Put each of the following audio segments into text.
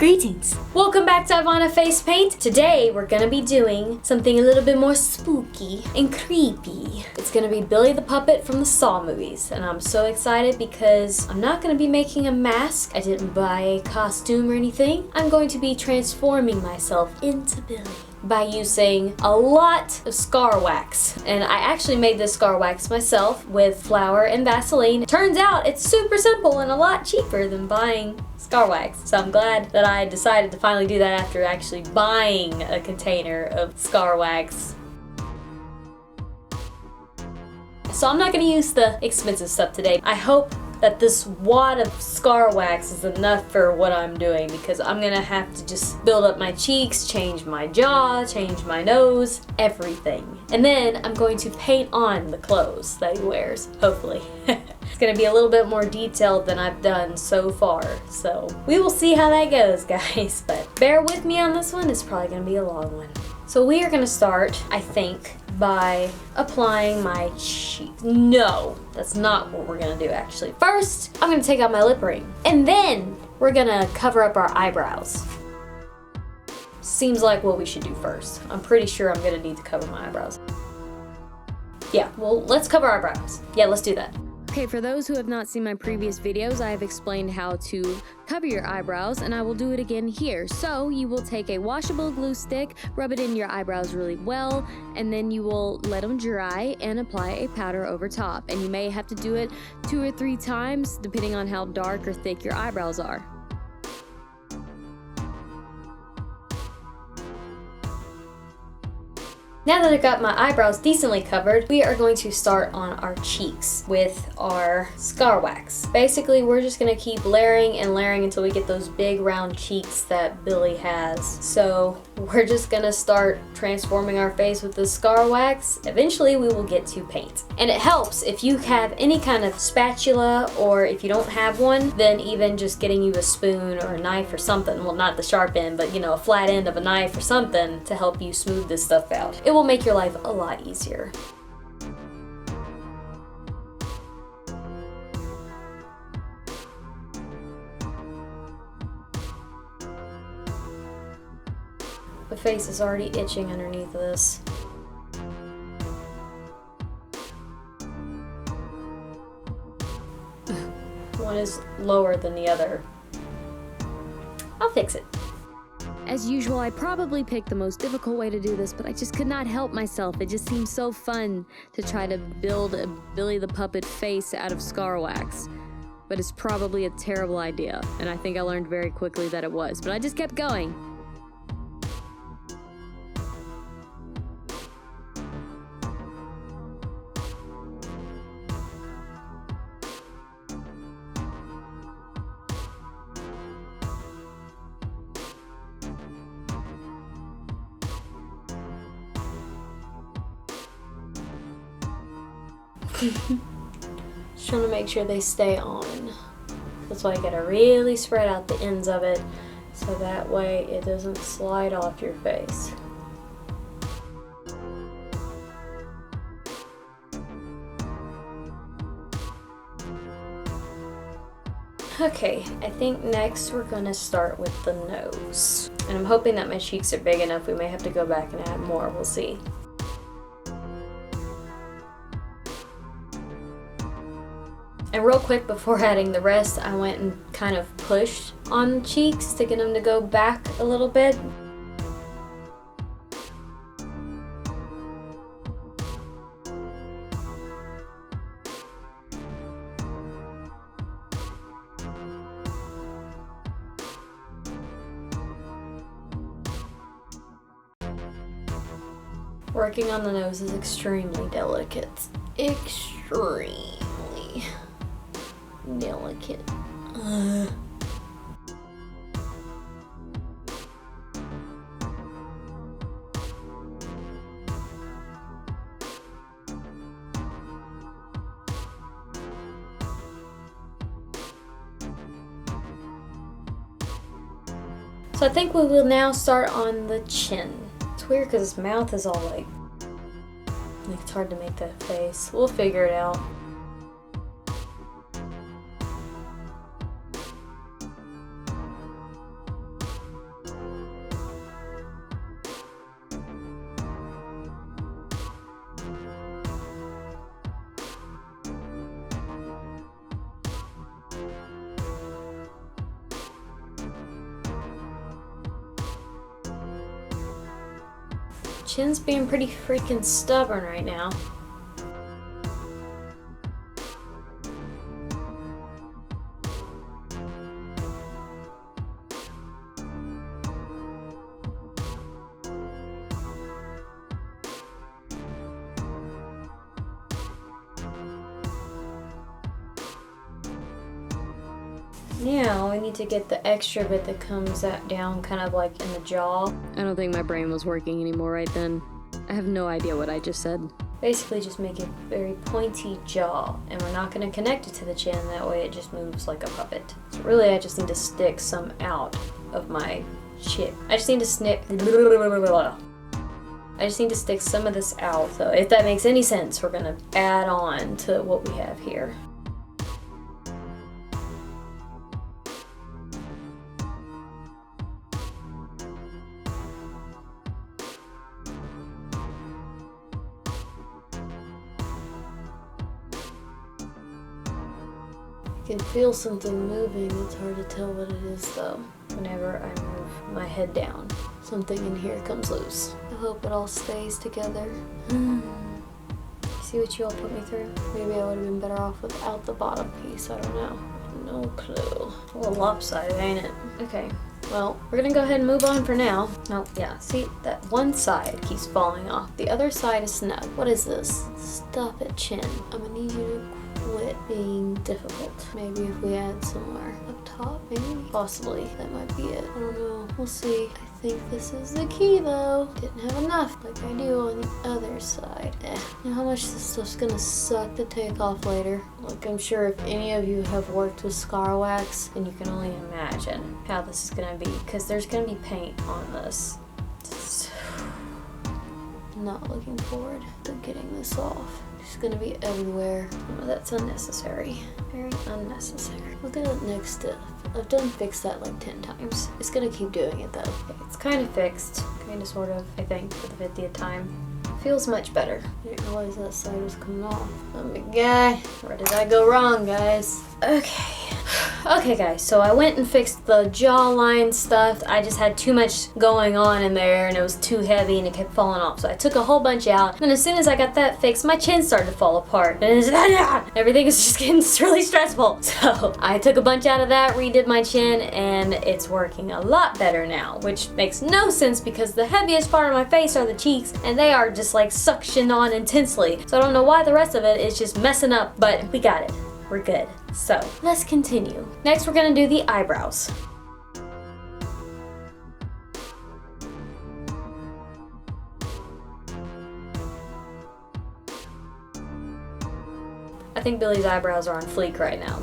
Greetings! Welcome back to Ivanafacepaint. Today we're gonna be doing something a little bit more spooky and creepy. It's gonna be Billy the Puppet from the Saw movies, and I'm so excited because I'm not gonna be making a mask. I didn't buy a costume or anything. I'm going to be transforming myself into Billy by using a lot of scar wax. And I actually made this scar wax myself with flour and Vaseline. It turns out it's super simple and a lot cheaper than buying scar wax. So I'm glad that I decided to finally do that after actually buying a container of scar wax. So I'm not gonna use the expensive stuff today. I hope that this wad of scar wax is enough for what I'm doing, because I'm gonna have to just build up my cheeks, change my jaw, change my nose, everything. And then I'm going to paint on the clothes that he wears, hopefully. It's gonna be a little bit more detailed than I've done so far, so we will see how that goes, guys. But bear with me on this one, it's probably gonna be a long one. So we are gonna start, I think, by applying my cheek. No, that's not what we're gonna do actually. First, I'm gonna take out my lip ring, and then we're gonna cover up our eyebrows. Seems like what we should do first. I'm pretty sure I'm gonna need to cover my eyebrows. Yeah, well, let's cover our eyebrows. Yeah, let's do that. Okay, for those who have not seen my previous videos, I have explained how to cover your eyebrows, and I will do it again here. So you will take a washable glue stick, rub it in your eyebrows really well, and then you will let them dry and apply a powder over top. And you may have to do it 2 or 3 times depending on how dark or thick your eyebrows are. Now that I've got my eyebrows decently covered, we are going to start on our cheeks with our scar wax. Basically, we're just gonna keep layering and layering until we get those big round cheeks that Billy has. So we're just gonna start transforming our face with the scar wax. Eventually we will get to paint. And it helps if you have any kind of spatula, or if you don't have one, then even just getting you a spoon or a knife or something, well, not the sharp end, but you know, a flat end of a knife or something to help you smooth this stuff out. It will make your life a lot easier. The face is already itching underneath this. One is lower than the other. I'll fix it. As usual, I probably picked the most difficult way to do this, but I just could not help myself. It just seemed so fun to try to build a Billy the Puppet face out of scar wax. But it's probably a terrible idea, and I think I learned very quickly that it was, but I just kept going. Just trying to make sure they stay on. That's why you gotta really spread out the ends of it, so that way it doesn't slide off your face. Okay, I think next we're gonna start with the nose. And I'm hoping that my cheeks are big enough. We may have to go back and add more, we'll see. And real quick, before adding the rest, I went and kind of pushed on the cheeks to get them to go back a little bit. Working on the nose is extremely delicate. Extremely delicate. So I think we will now start on the chin. It's weird because his mouth is all like it's hard to make that face. We'll figure it out. Chin's being pretty freaking stubborn right now. Now we need to get the extra bit that comes down kind of like in the jaw. I don't think my brain was working anymore right then. I have no idea what I just said. Basically just make a very pointy jaw, and we're not going to connect it to the chin, that way it just moves like a puppet. So really I just need to stick some out of my chin. I just need to stick some of this out. So if that makes any sense, we're going to add on to what we have here. I can feel something moving. It's hard to tell what it is though. Whenever I move my head down, something in here comes loose. I hope it all stays together. See what you all put me through? Maybe I would have been better off without the bottom piece. I don't know. No clue. A little lopsided, ain't it? Okay. Well, we're gonna go ahead and move on for now. Oh, yeah, see, that one side keeps falling off. The other side is snug. What is this? Stop it, Chin. I'm gonna need you to quit being difficult. Maybe if we add somewhere up top, maybe? Possibly. That might be it. I don't know. We'll see. I think this is the key, though. Didn't have enough like I do on the other side. You know how much this stuff's gonna suck to take off later? Like, I'm sure if any of you have worked with scar wax, then you can only imagine how this is gonna be, because there's gonna be paint on this. So, I'm not looking forward to getting this off. It's gonna be everywhere. Oh, that's unnecessary. Very unnecessary. Look at that next step. I've done fixed that like 10 times. It's gonna keep doing it though. Okay, it's kind of fixed. Kind of, sort of, I think, for the 50th time. Feels much better. I didn't realize that side was coming off. Oh my god. Where did I go wrong, guys? Okay. Okay, guys, so I went and fixed the jawline stuff. I just had too much going on in there, and it was too heavy, and it kept falling off. So I took a whole bunch out, and as soon as I got that fixed, my chin started to fall apart. And everything is just getting really stressful. So I took a bunch out of that, redid my chin, and it's working a lot better now, which makes no sense because the heaviest part of my face are the cheeks, and they are just like suctioned on intensely. So I don't know why the rest of it is just messing up, but we got it. We're good. So let's continue. Next, we're gonna do the eyebrows. I think Billy's eyebrows are on fleek right now.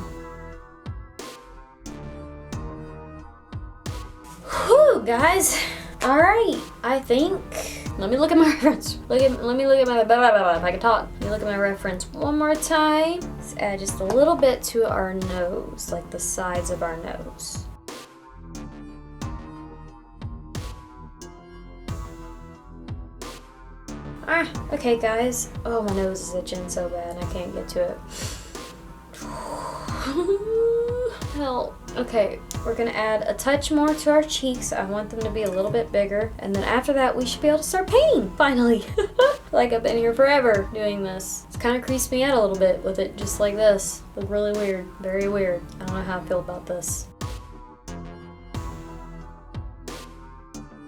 Whew, guys. All right, I think. Let me look at my reference. Let me look at my, if I can talk. Let me look at my reference one more time. Let's add just a little bit to our nose, like the sides of our nose. Okay guys. Oh, my nose is itching so bad I can't get to it. Help. Okay, we're gonna add a touch more to our cheeks. I want them to be a little bit bigger. And then after that, we should be able to start painting, finally. Like I've been here forever doing this. It's kind of creased me out a little bit with it just like this. Look really weird, very weird. I don't know how I feel about this.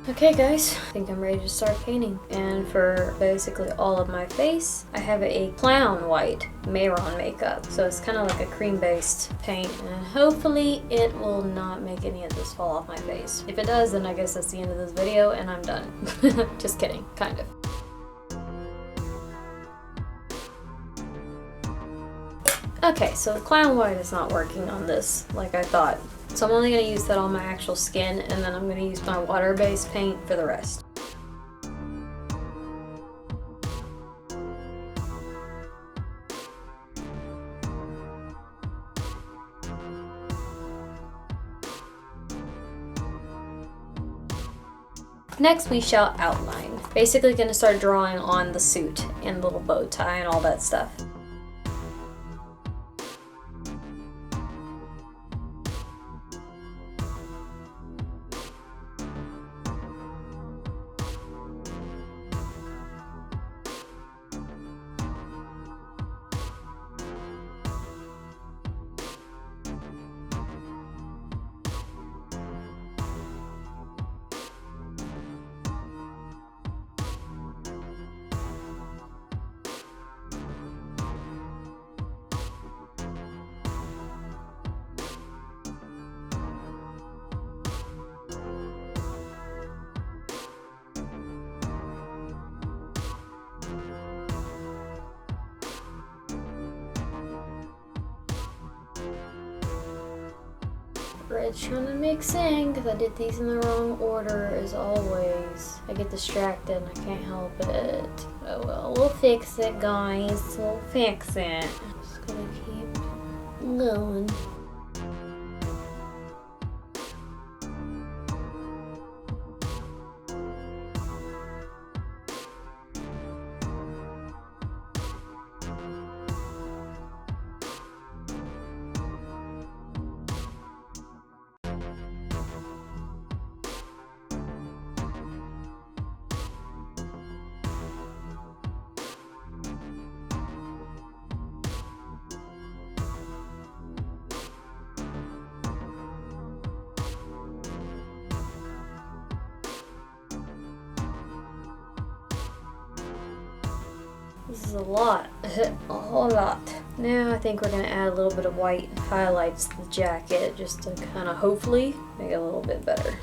Okay guys, I think I'm ready to start painting. And for basically all of my face, I have a clown white Mehron makeup. So it's kind of like a cream-based paint, and hopefully it will not make any of this fall off my face. If it does, then I guess that's the end of this video and I'm done. Just kidding, kind of. Okay, so the clown white is not working on this like I thought. So I'm only going to use that on my actual skin, and then I'm going to use my water-based paint for the rest. Next we shall outline. Basically going to start drawing on the suit and little bow tie and all that stuff. it's trying to mix in because I did these in the wrong order as always. I get distracted and I can't help it. Oh well, we'll fix it, guys. We'll fix it. Just gonna keep going. This is a lot, a whole lot. Now I think we're gonna add a little bit of white highlights to the jacket just to kind of hopefully make it a little bit better.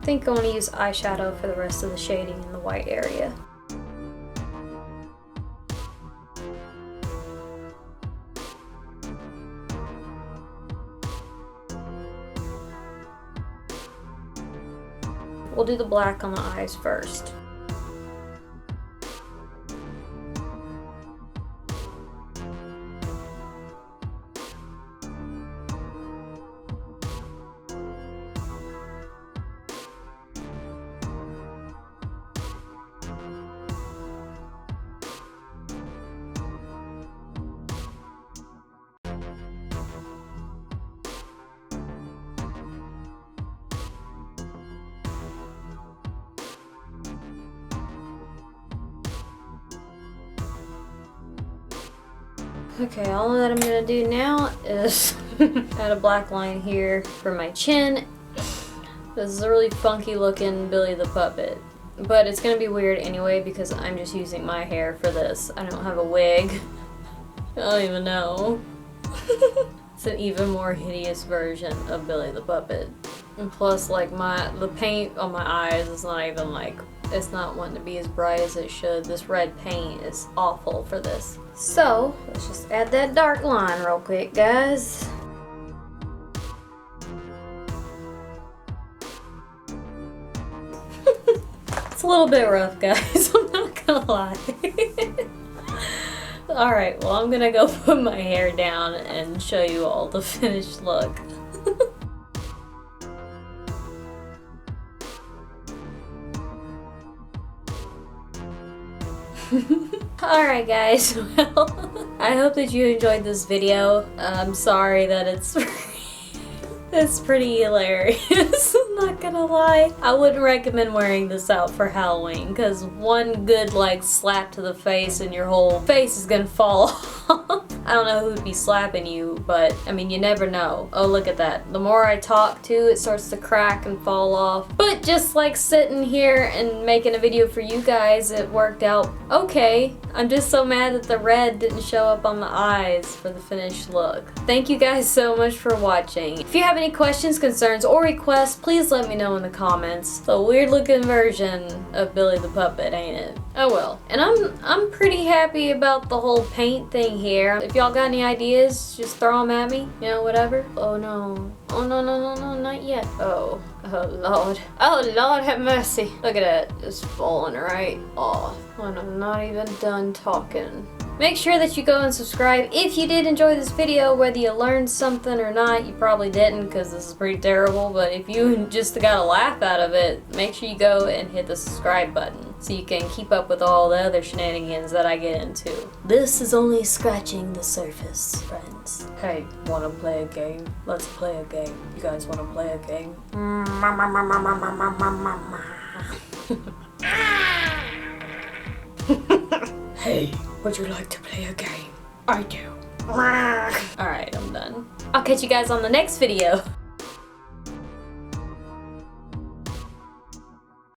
I think I want to use eyeshadow for the rest of the shading in the white area. We'll do the black on the eyes first. Okay, all that I'm gonna do now is add a black line here for my chin. This is a really funky looking Billy the Puppet, but it's gonna be weird anyway because I'm just using my hair for this. I don't have a wig. I don't even know. It's an even more hideous version of Billy the Puppet. And plus, like, the paint on my eyes is not even like, it's not wanting to be as bright as it should. This red paint is awful for this. So, let's just add that dark line real quick, guys. It's a little bit rough, guys. I'm not gonna lie. Alright, well, I'm gonna go put my hair down and show you all the finished look. Alright guys, well, I hope that you enjoyed this video. I'm sorry that it's pretty hilarious, I'm not gonna lie. I wouldn't recommend wearing this out for Halloween because one good like slap to the face and your whole face is gonna fall off. I don't know who'd be slapping you, but I mean, you never know. Oh, look at that. The more I talk too, it starts to crack and fall off. But just like sitting here and making a video for you guys, it worked out okay. I'm just so mad that the red didn't show up on the eyes for the finished look. Thank you guys so much for watching. If you have any questions, concerns, or requests, please let me know in the comments. It's a weird looking version of Billy the Puppet, ain't it? Oh well. And I'm pretty happy about the whole paint thing here. If y'all got any ideas, just throw them at me, you know, whatever. Oh no. Oh no, no, no, no, not yet. Oh Lord. Oh Lord, have mercy. Look at it, it's falling right off. And I'm not even done talking. Make sure that you go and subscribe if you did enjoy this video, whether you learned something or not. You probably didn't because this is pretty terrible, but if you just got a laugh out of it, make sure you go and hit the subscribe button so you can keep up with all the other shenanigans that I get into. This is only scratching the surface, friends. Hey, wanna play a game? Let's play a game. You guys wanna play a game? Hey, would you like to play a game? I do. Alright, I'm done. I'll catch you guys on the next video.